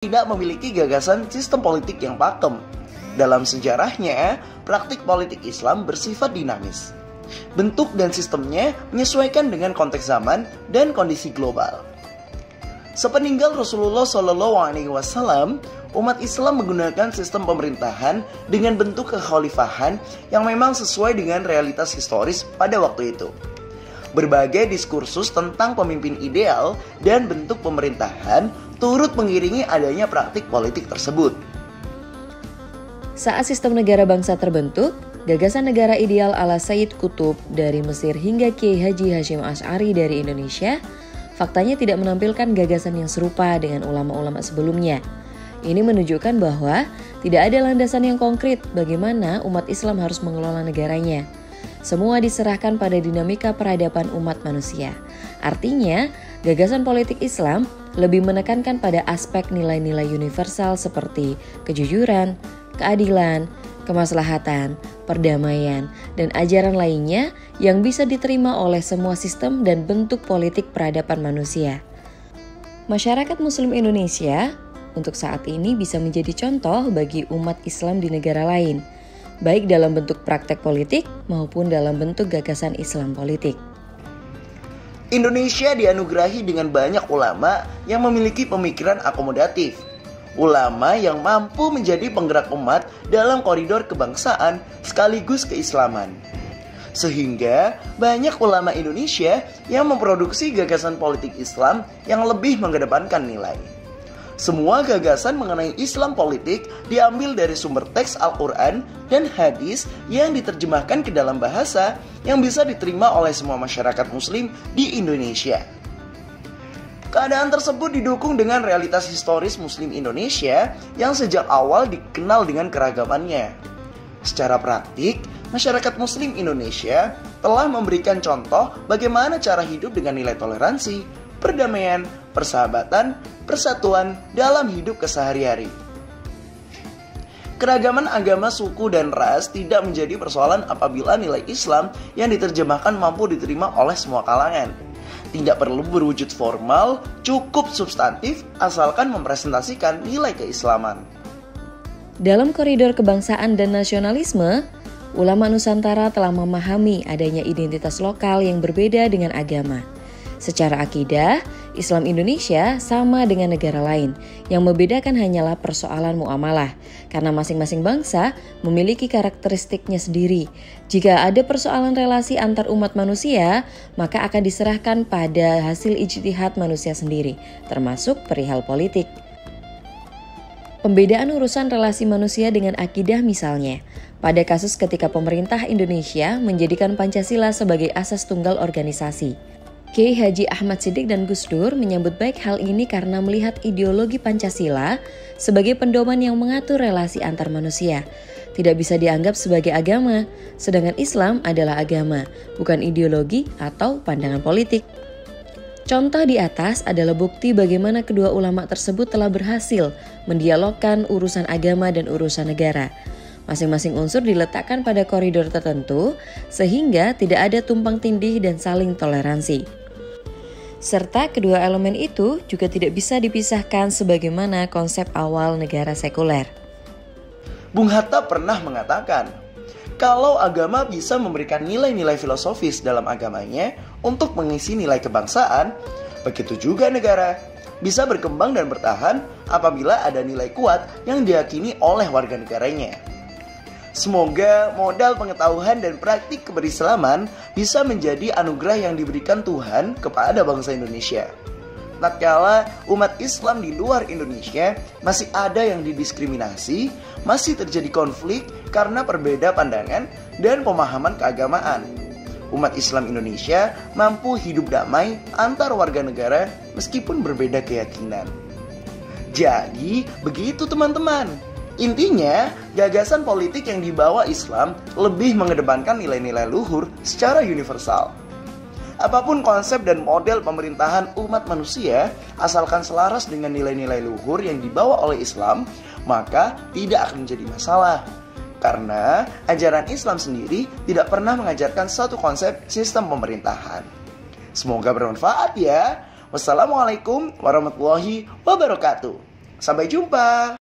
tidak memiliki gagasan sistem politik yang pakem. Dalam sejarahnya, praktik politik Islam bersifat dinamis. Bentuk dan sistemnya menyesuaikan dengan konteks zaman dan kondisi global. Sepeninggal Rasulullah SAW, umat Islam menggunakan sistem pemerintahan dengan bentuk kekhalifahan yang memang sesuai dengan realitas historis pada waktu itu. Berbagai diskursus tentang pemimpin ideal dan bentuk pemerintahan turut mengiringi adanya praktik politik tersebut. Saat sistem negara bangsa terbentuk, gagasan negara ideal ala Sayyid Qutb dari Mesir hingga Kiai Haji Hashim Asy'ari dari Indonesia, faktanya tidak menampilkan gagasan yang serupa dengan ulama-ulama sebelumnya. Ini menunjukkan bahwa tidak ada landasan yang konkret bagaimana umat Islam harus mengelola negaranya. Semua diserahkan pada dinamika peradaban umat manusia. Artinya, gagasan politik Islam lebih menekankan pada aspek nilai-nilai universal seperti kejujuran, keadilan, kemaslahatan, perdamaian, dan ajaran lainnya yang bisa diterima oleh semua sistem dan bentuk politik peradaban manusia. Masyarakat Muslim Indonesia untuk saat ini bisa menjadi contoh bagi umat Islam di negara lain, baik dalam bentuk praktek politik maupun dalam bentuk gagasan Islam politik. Indonesia dianugerahi dengan banyak ulama yang memiliki pemikiran akomodatif. Ulama yang mampu menjadi penggerak umat dalam koridor kebangsaan sekaligus keislaman. Sehingga banyak ulama Indonesia yang memproduksi gagasan politik Islam yang lebih mengedepankan nilai. Semua gagasan mengenai Islam politik diambil dari sumber teks Al-Quran dan hadis yang diterjemahkan ke dalam bahasa yang bisa diterima oleh semua masyarakat muslim di Indonesia. Keadaan tersebut didukung dengan realitas historis muslim Indonesia yang sejak awal dikenal dengan keragamannya. Secara praktik, masyarakat muslim Indonesia telah memberikan contoh bagaimana cara hidup dengan nilai toleransi, perdamaian, persahabatan, persatuan dalam hidup kesehari-hari. Keragaman agama, suku, dan ras tidak menjadi persoalan apabila nilai Islam yang diterjemahkan mampu diterima oleh semua kalangan. Tidak perlu berwujud formal, cukup substantif asalkan mempresentasikan nilai keislaman. Dalam koridor kebangsaan dan nasionalisme, ulama Nusantara telah memahami adanya identitas lokal yang berbeda dengan agama. Secara akidah, Islam Indonesia sama dengan negara lain. Yang membedakan hanyalah persoalan muamalah, karena masing-masing bangsa memiliki karakteristiknya sendiri. Jika ada persoalan relasi antar umat manusia, maka akan diserahkan pada hasil ijtihad manusia sendiri, termasuk perihal politik. Pembedaan urusan relasi manusia dengan akidah misalnya, pada kasus ketika pemerintah Indonesia menjadikan Pancasila sebagai asas tunggal organisasi. Kiai Haji Ahmad Siddiq dan Gus Dur menyambut baik hal ini karena melihat ideologi Pancasila sebagai pedoman yang mengatur relasi antar manusia. Tidak bisa dianggap sebagai agama, sedangkan Islam adalah agama, bukan ideologi atau pandangan politik. Contoh di atas adalah bukti bagaimana kedua ulama tersebut telah berhasil mendialogkan urusan agama dan urusan negara. Masing-masing unsur diletakkan pada koridor tertentu sehingga tidak ada tumpang tindih dan saling toleransi. Serta kedua elemen itu juga tidak bisa dipisahkan sebagaimana konsep awal negara sekuler. Bung Hatta pernah mengatakan, kalau agama bisa memberikan nilai-nilai filosofis dalam agamanya untuk mengisi nilai kebangsaan, begitu juga negara bisa berkembang dan bertahan apabila ada nilai kuat yang diyakini oleh warga negaranya. Semoga modal pengetahuan dan praktik keberislaman bisa menjadi anugerah yang diberikan Tuhan kepada bangsa Indonesia. Tatkala umat Islam di luar Indonesia masih ada yang didiskriminasi, masih terjadi konflik karena berbeda pandangan dan pemahaman keagamaan. Umat Islam Indonesia mampu hidup damai antar warga negara meskipun berbeda keyakinan. Jadi, begitu teman-teman. Intinya, gagasan politik yang dibawa Islam lebih mengedepankan nilai-nilai luhur secara universal. Apapun konsep dan model pemerintahan umat manusia, asalkan selaras dengan nilai-nilai luhur yang dibawa oleh Islam, maka tidak akan menjadi masalah. Karena ajaran Islam sendiri tidak pernah mengajarkan satu konsep sistem pemerintahan. Semoga bermanfaat ya. Wassalamualaikum warahmatullahi wabarakatuh. Sampai jumpa.